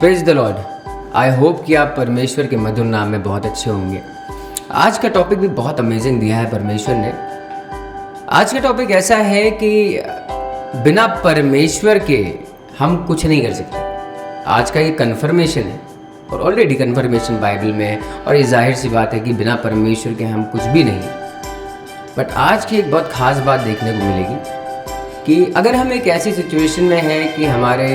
Praise the Lord. I hope कि आप परमेश्वर के मधुर नाम में बहुत अच्छे होंगे। आज का टॉपिक भी बहुत अमेजिंग दिया है परमेश्वर ने। आज का टॉपिक ऐसा है कि बिना परमेश्वर के हम कुछ नहीं कर सकते। आज का ये कन्फर्मेशन है और ऑलरेडी कन्फर्मेशन बाइबल में है और ये जाहिर सी बात है कि बिना परमेश्वर के हम कुछ भी नहीं। बट आज की एक बहुत ख़ास बात देखने को मिलेगी कि अगर हम एक ऐसी सिचुएशन में हैं कि हमारे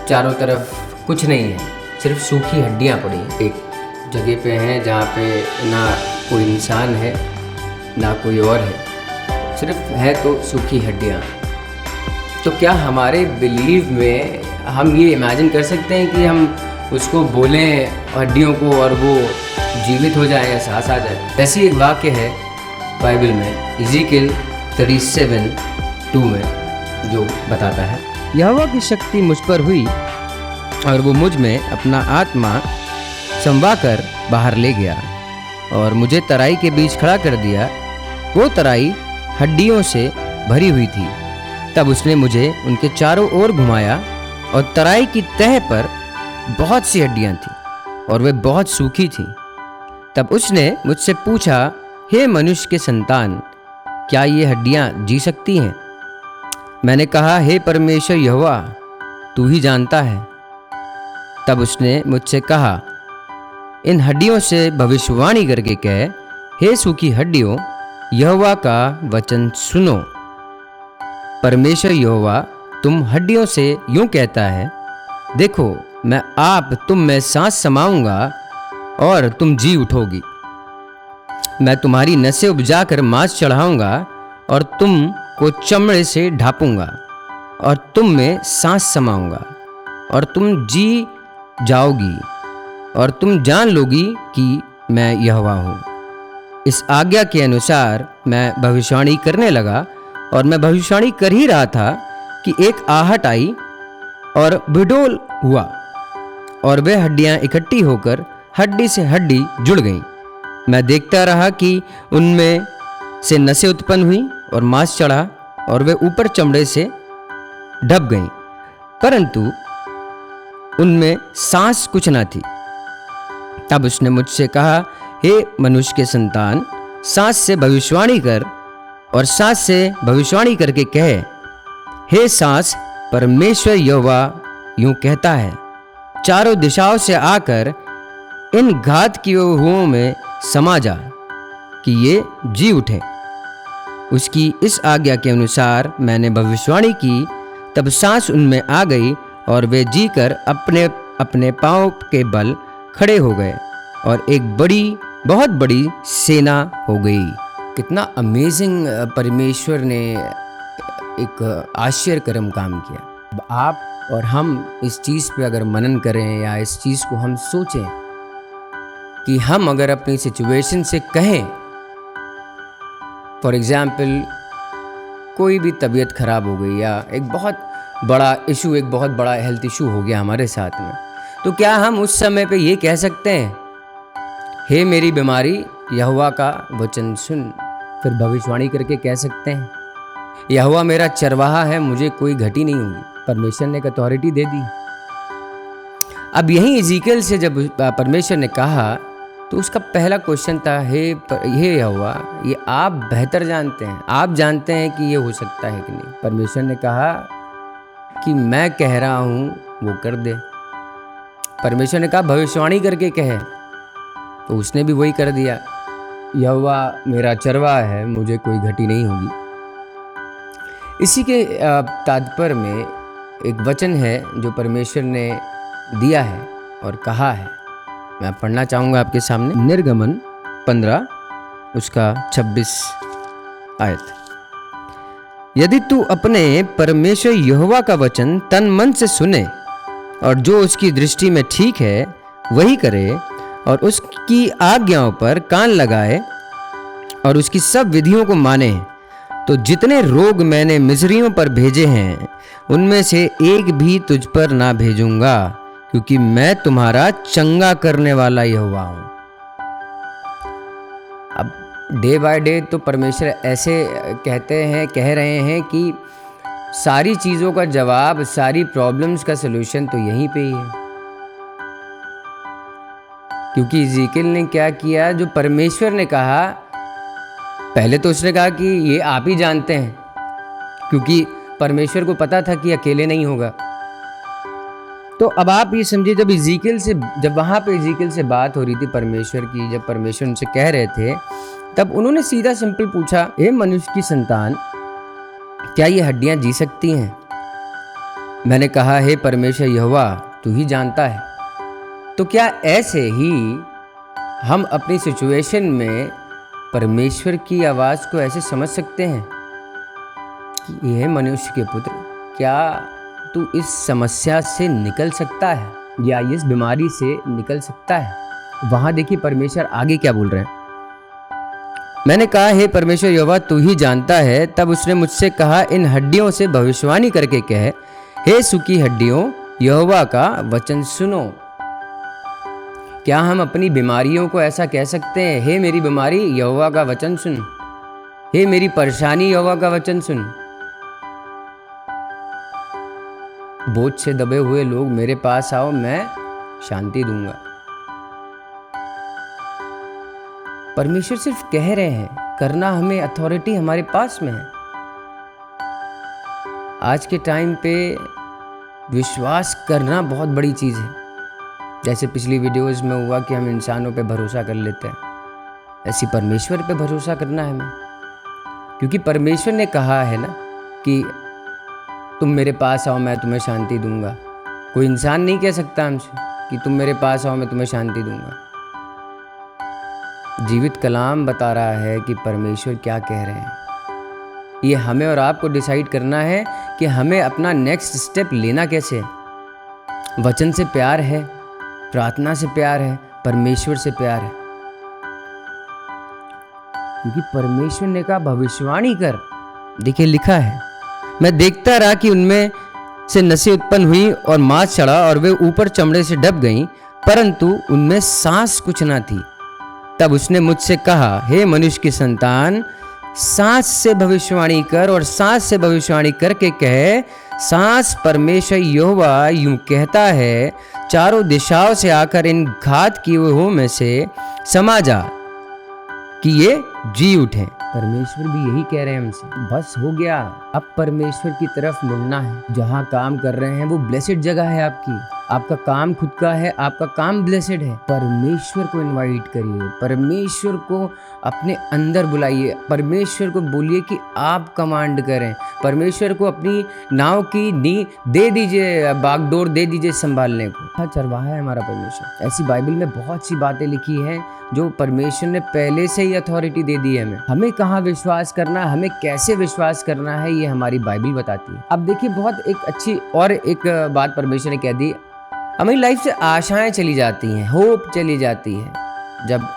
चारों तरफ कुछ नहीं है, सिर्फ सूखी हड्डियां पड़ी हैं, एक जगह पे हैं जहाँ पे ना कोई इंसान है ना कोई और है, सिर्फ है तो सूखी हड्डियां। तो क्या हमारे बिलीव में हम ये इमेजिन कर सकते हैं कि हम उसको बोलें हड्डियों को और वो जीवित हो जाए या सांस आ जाए? ऐसी एक वाक्य है बाइबल में इज़ीकिएल 37:2 में जो बताता है, यहोवा की शक्ति मुझ पर हुई और वो मुझ में अपना आत्मा समवाकर बाहर ले गया और मुझे तराई के बीच खड़ा कर दिया। वो तराई हड्डियों से भरी हुई थी। तब उसने मुझे उनके चारों ओर घुमाया और तराई की तह पर बहुत सी हड्डियां थीं और वे बहुत सूखी थीं। तब उसने मुझसे पूछा, हे मनुष्य के संतान, क्या ये हड्डियां जी सकती हैं? मैंने कहा, हे परमेश्वर यहोवा, तू ही जानता है। तब उसने मुझसे कहा, इन हड्डियों से भविष्यवाणी करके कह, हे सूखी हड्डियों, यहोवा का वचन सुनो। परमेश्वर यहोवा तुम हड्डियों से यूं कहता है, देखो मैं तुम में सांस समाऊंगा और तुम जी उठोगी। मैं तुम्हारी नसें उपजाकर मांस चढ़ाऊंगा और तुम को चमड़े से ढापूंगा और तुम में सांस समाऊंगा और तुम जी जाओगी और तुम जान लोगी कि मैं यहोवा हूँ। इस आज्ञा के अनुसार मैं भविष्यवाणी करने लगा और मैं भविष्यवाणी कर ही रहा था कि एक आहट आई और विडोल हुआ और वे हड्डियां इकट्ठी होकर हड्डी से हड्डी जुड़ गईं। मैं देखता रहा कि उनमें से नसें उत्पन्न हुई और मांस चढ़ा और वे ऊपर चमड़े से ढप गईं, परंतु उनमें सांस कुछ न थी। तब उसने मुझसे कहा, हे मनुष्य के संतान, सांस से भविष्यवाणी कर और सांस से भविष्यवाणी करके कहे, हे सांस, परमेश्वर यहोवा यूं कहता है, चारों दिशाओं से आकर इन घात की हुओं में समा जा कि ये जी उठे। उसकी इस आज्ञा के अनुसार मैंने भविष्यवाणी की। तब सांस उनमें आ गई और वे जीकर अपने अपने पांव के बल खड़े हो गए और एक बहुत बड़ी सेना हो गई। कितना अमेजिंग परमेश्वर ने एक आश्चर्यकरम काम किया। अब आप और हम इस चीज़ पे अगर मनन करें या इस चीज़ को हम सोचें कि हम अगर अपनी सिचुएशन से कहें, फॉर एग्ज़ाम्पल कोई भी तबीयत ख़राब हो गई या एक बहुत बड़ा हेल्थ इशू हो गया हमारे साथ में, तो क्या हम उस समय पे ये कह सकते हैं, हे मेरी बीमारी, यहोवा का वचन सुन? फिर भविष्यवाणी करके कह सकते हैं, यहोवा मेरा चरवाहा है, मुझे कोई घटी नहीं होगी। परमेश्वर ने एक अथॉरिटी दे दी। अब यही इज़ीकिएल से जब परमेश्वर ने कहा तो उसका पहला क्वेश्चन था, हे यहोवा, ये आप बेहतर जानते हैं, आप जानते हैं कि ये हो सकता है कि नहीं। परमेश्वर ने कहा कि मैं कह रहा हूँ वो कर दे। परमेश्वर ने कहा भविष्यवाणी करके कहे, तो उसने भी वही कर दिया, यहोवा मेरा चरवाहा है, मुझे कोई घटी नहीं होगी। इसी के तात्पर्य में एक वचन है जो परमेश्वर ने दिया है और कहा है, मैं पढ़ना चाहूँगा आपके सामने। निर्गमन 15 उसका 26 आयत। यदि तू अपने परमेश्वर यहोवा का वचन तन मन से सुने और जो उसकी दृष्टि में ठीक है वही करे और उसकी आज्ञाओं पर कान लगाए और उसकी सब विधियों को माने, तो जितने रोग मैंने मिस्रियों पर भेजे हैं उनमें से एक भी तुझ पर ना भेजूंगा, क्योंकि मैं तुम्हारा चंगा करने वाला यहोवा हूँ। अब डे बाय डे तो परमेश्वर ऐसे कह रहे हैं कि सारी चीज़ों का जवाब, सारी प्रॉब्लम्स का सलूशन तो यहीं पे ही है। क्योंकि इज़ीकियल ने क्या किया, जो परमेश्वर ने कहा, पहले तो उसने कहा कि ये आप ही जानते हैं, क्योंकि परमेश्वर को पता था कि अकेले नहीं होगा। तो अब आप ये समझिए, जब वहाँ पे इज़ीकियल से बात हो रही थी परमेश्वर की, जब परमेश्वर उनसे कह रहे थे, तब उन्होंने सीधा सिंपल पूछा, हे मनुष्य की संतान, क्या ये हड्डियां जी सकती हैं? मैंने कहा, हे परमेश्वर यहोवा, तू ही जानता है। तो क्या ऐसे ही हम अपनी सिचुएशन में परमेश्वर की आवाज़ को ऐसे समझ सकते हैं कि हे मनुष्य के पुत्र, क्या तू इस समस्या से निकल सकता है, या इस बीमारी से निकल सकता है? वहां देखिए परमेश्वर आगे क्या बोल रहे हैं। मैंने कहा, हे परमेश्वर यहोवा, तू ही जानता है। तब उसने मुझसे कहा, इन हड्डियों से भविष्यवाणी करके कह, हे सूखी हड्डियों, यहोवा का वचन सुनो। क्या हम अपनी बीमारियों को ऐसा कह सकते हैं, हे मेरी बीमारी, यहोवा का वचन सुन, हे मेरी परेशानी, यहोवा का वचन सुन? बोझ से दबे हुए लोग मेरे पास आओ, मैं शांति दूंगा। परमेश्वर सिर्फ कह रहे हैं, करना हमें, अथॉरिटी हमारे पास में है। आज के टाइम पे विश्वास करना बहुत बड़ी चीज़ है। जैसे पिछली वीडियोस में हुआ कि हम इंसानों पे भरोसा कर लेते हैं, ऐसी परमेश्वर पे भरोसा करना है हमें, क्योंकि परमेश्वर ने कहा है ना कि तुम मेरे पास आओ, मैं तुम्हें शांति दूंगा। कोई इंसान नहीं कह सकता हमसे कि तुम मेरे पास आओ, मैं तुम्हें शांति दूंगा। जीवित कलाम बता रहा है कि परमेश्वर क्या कह रहे हैं। ये हमें और आपको डिसाइड करना है कि हमें अपना नेक्स्ट स्टेप लेना कैसे है। वचन से प्यार है, प्रार्थना से प्यार है, परमेश्वर से प्यार है। क्योंकि परमेश्वर ने कहा भविष्यवाणी कर। देखिए लिखा है, मैं देखता रहा कि उनमें से नसें उत्पन्न हुई और मांस चढ़ा और वे ऊपर चमड़े से ढप गईं, परंतु उनमें सांस कुछ ना थी। तब उसने मुझसे कहा, हे मनुष्य की संतान, सांस से भविष्यवाणी कर और सांस से भविष्यवाणी करके कह, सांस परमेश्वर यहोवा यूं कहता है, चारों दिशाओं से आकर इन घात किए हुओं में से समा जा कि ये जी उठे। परमेश्वर भी यही कह रहे हैं हमसे, बस हो गया, अब परमेश्वर की तरफ मुड़ना है। जहाँ काम कर रहे हैं वो ब्लेसेड जगह है आपकी, आपका काम खुद का है, आपका काम ब्लेसेड है। परमेश्वर को इनवाइट करिए, परमेश्वर को अपने अंदर बुलाइए, परमेश्वर को बोलिए कि आप कमांड करें, परमेश्वर को अपनी नाव की नी दे दीजिए, बागडोर दे दीजिए संभालने को। अच्छा चरवाहा है हमारा परमेश्वर। ऐसी बाइबल में बहुत सी बातें लिखी हैं जो परमेश्वर ने पहले से ही अथॉरिटी दे दी है हमें कहाँ विश्वास करना, हमें कैसे विश्वास करना है, ये हमारी बाइबल बताती है। अब देखिए बहुत एक अच्छी और एक बात परमेश्वर ने कह दी, हमारी लाइफ से आशाएं चली जाती हैं, होप चली जाती है। जब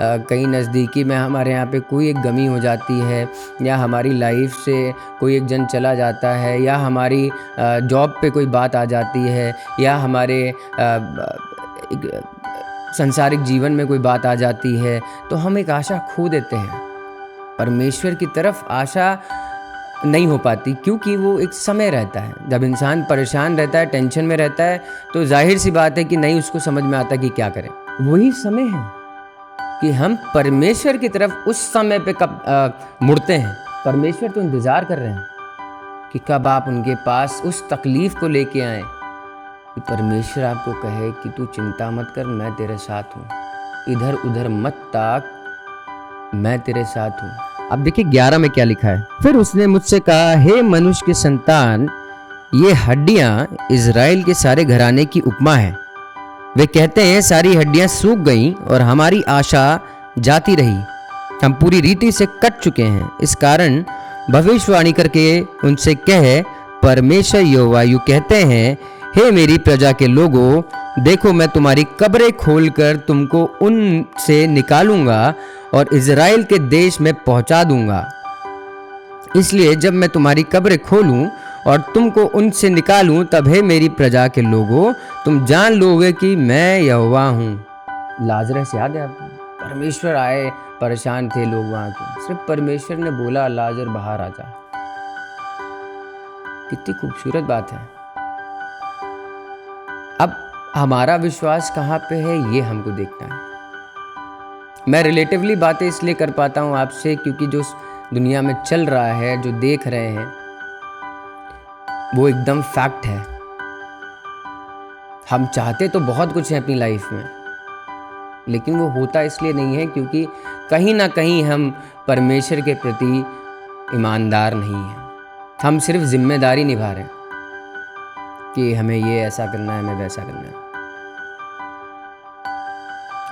कहीं नज़दीकी में हमारे यहाँ पे कोई एक गमी हो जाती है, या हमारी लाइफ से कोई एक जन चला जाता है, या हमारी जॉब पे कोई बात आ जाती है, या हमारे संसारिक जीवन में कोई बात आ जाती है, तो हम एक आशा खो देते हैं। परमेश्वर की तरफ आशा नहीं हो पाती, क्योंकि वो एक समय रहता है। जब इंसान परेशान रहता है, टेंशन में रहता है, तो जाहिर सी बात है कि नहीं उसको समझ में आता कि क्या करें। वही समय है कि हम परमेश्वर की तरफ उस समय पे कब मुड़ते हैं। परमेश्वर तो इंतज़ार कर रहे हैं कि कब आप उनके पास उस तकलीफ़ को लेके आएँ, कि परमेश्वर आपको कहे कि तू चिंता मत कर, मैं तेरे साथ हूँ, इधर उधर मत ताक, मैं तेरे साथ हूँ। अब देखिए 11 में क्या लिखा है, फिर उसने मुझसे कहा, हे मनुष्य के संतान, ये हड्डियां इज़राइल के सारे घराने की उपमा है। वे कहते हैं सारी हड्डियां सूख गईं और हमारी आशा जाती रही, हम पूरी रीति से कट चुके हैं। इस कारण भविष्यवाणी करके उनसे कहे, परमेश्वर यहोवा यूं कहते हैं, हे मेरी प्रजा के लोगों, देखो मैं तुम्हारी कब्रें खोलकर तुमको उनसे निकालूंगा और इज़राइल के देश में पहुंचा दूंगा। इसलिए जब मैं तुम्हारी कब्रें खोलूं और तुमको उनसे निकालूं, तब हे मेरी प्रजा के लोगों, तुम जान लोगे कि मैं यहोवा हूँ। लाजरस याद है आपको? परमेश्वर आए, परेशान थे लोग वहाँ के, सिर्फ परमेश्वर ने बोला लाजर बाहर आ जा। कितनी खूबसूरत बात है। अब हमारा विश्वास कहाँ पे है ये हमको देखना है। मैं रिलेटिवली बातें इसलिए कर पाता हूँ आपसे क्योंकि जो दुनिया में चल रहा है, जो देख रहे हैं, वो एकदम फैक्ट है। हम चाहते तो बहुत कुछ है अपनी लाइफ में, लेकिन वो होता इसलिए नहीं है क्योंकि कहीं ना कहीं हम परमेश्वर के प्रति ईमानदार नहीं हैं। हम सिर्फ जिम्मेदारी निभा रहे हैं कि हमें ये ऐसा करना है, हमें वैसा करना है।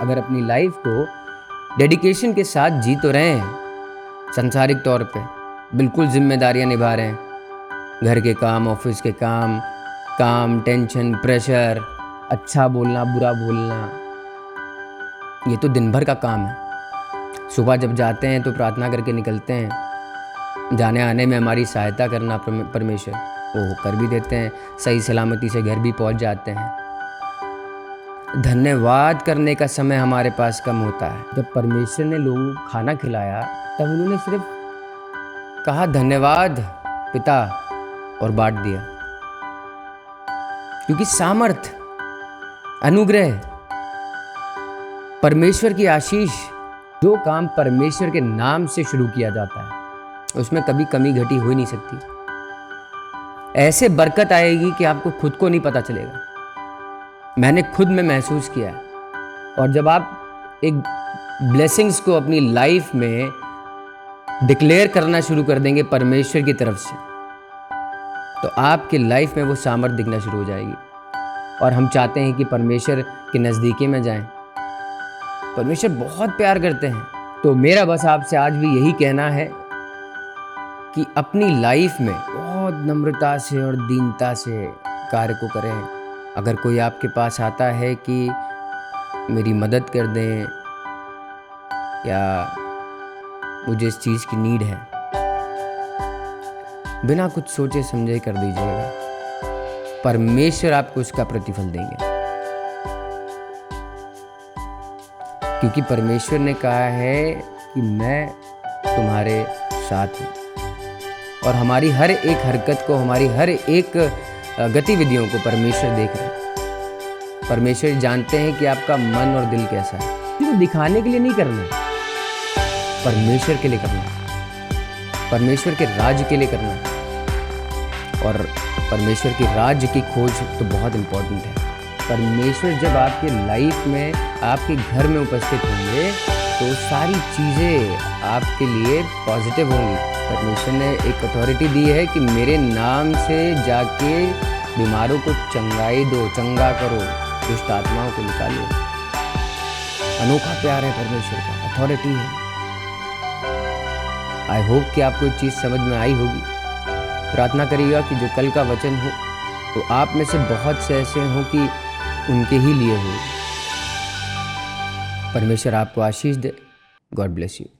अगर अपनी लाइफ को डेडिकेशन के साथ जी तो रहे हैं, सांसारिक तौर पे बिल्कुल जिम्मेदारियां निभा रहे हैं, घर के काम, ऑफिस के काम, टेंशन, प्रेशर, अच्छा बोलना, बुरा बोलना, ये तो दिन भर का काम है। सुबह जब जाते हैं तो प्रार्थना करके निकलते हैं, जाने आने में हमारी सहायता करना परमेश्वर वो कर भी देते हैं, सही सलामती से घर भी पहुंच जाते हैं। धन्यवाद करने का समय हमारे पास कम होता है। जब परमेश्वर ने लोगों को खाना खिलाया तब उन्होंने सिर्फ कहा धन्यवाद पिता और बांट दिया, क्योंकि सामर्थ, अनुग्रह, परमेश्वर की आशीष, जो काम परमेश्वर के नाम से शुरू किया जाता है उसमें कभी कमी घटी हो ही नहीं सकती। ऐसे बरकत आएगी कि आपको खुद को नहीं पता चलेगा। मैंने खुद में महसूस किया है। और जब आप एक ब्लेसिंग्स को अपनी लाइफ में डिक्लेयर करना शुरू कर देंगे परमेश्वर की तरफ से, तो आपकी लाइफ में वो सामर्थ दिखना शुरू हो जाएगी। और हम चाहते हैं कि परमेश्वर के नज़दीकी में जाएं। परमेश्वर बहुत प्यार करते हैं। तो मेरा बस आपसे आज भी यही कहना है कि अपनी लाइफ में बहुत नम्रता से और दीनता से कार्य को करें। अगर कोई आपके पास आता है कि मेरी मदद कर दें या मुझे इस चीज़ की नीड है, बिना कुछ सोचे समझे कर दीजिएगा। परमेश्वर आपको उसका प्रतिफल देंगे, क्योंकि परमेश्वर ने कहा है कि मैं तुम्हारे साथ हूँ। और हमारी हर एक हरकत को, हमारी हर एक गतिविधियों को परमेश्वर देख रहे हैं। परमेश्वर जानते हैं कि आपका मन और दिल कैसा है। तो दिखाने के लिए नहीं करना है, परमेश्वर के लिए करना है, परमेश्वर के राज्य के लिए करना है। और परमेश्वर के राज्य की खोज तो बहुत इम्पोर्टेंट है। परमेश्वर जब आपके लाइफ में, आपके घर में उपस्थित होंगे तो सारी चीज़ें आपके लिए पॉजिटिव होंगी। परमेश्वर ने एक अथॉरिटी दी है कि मेरे नाम से जाके बीमारों को चंगाई दो, चंगा करो, दुष्ट आत्माओं को निकालो। अनोखा प्यार है परमेश्वर का, अथॉरिटी है। आई होप कि आपको एक चीज़ समझ में आई होगी। प्रार्थना करिएगा कि जो कल का वचन हो तो आप में से बहुत से ऐसे हों कि उनके ही लिए हो। परमेश्वर आपको आशीष दे। God bless you.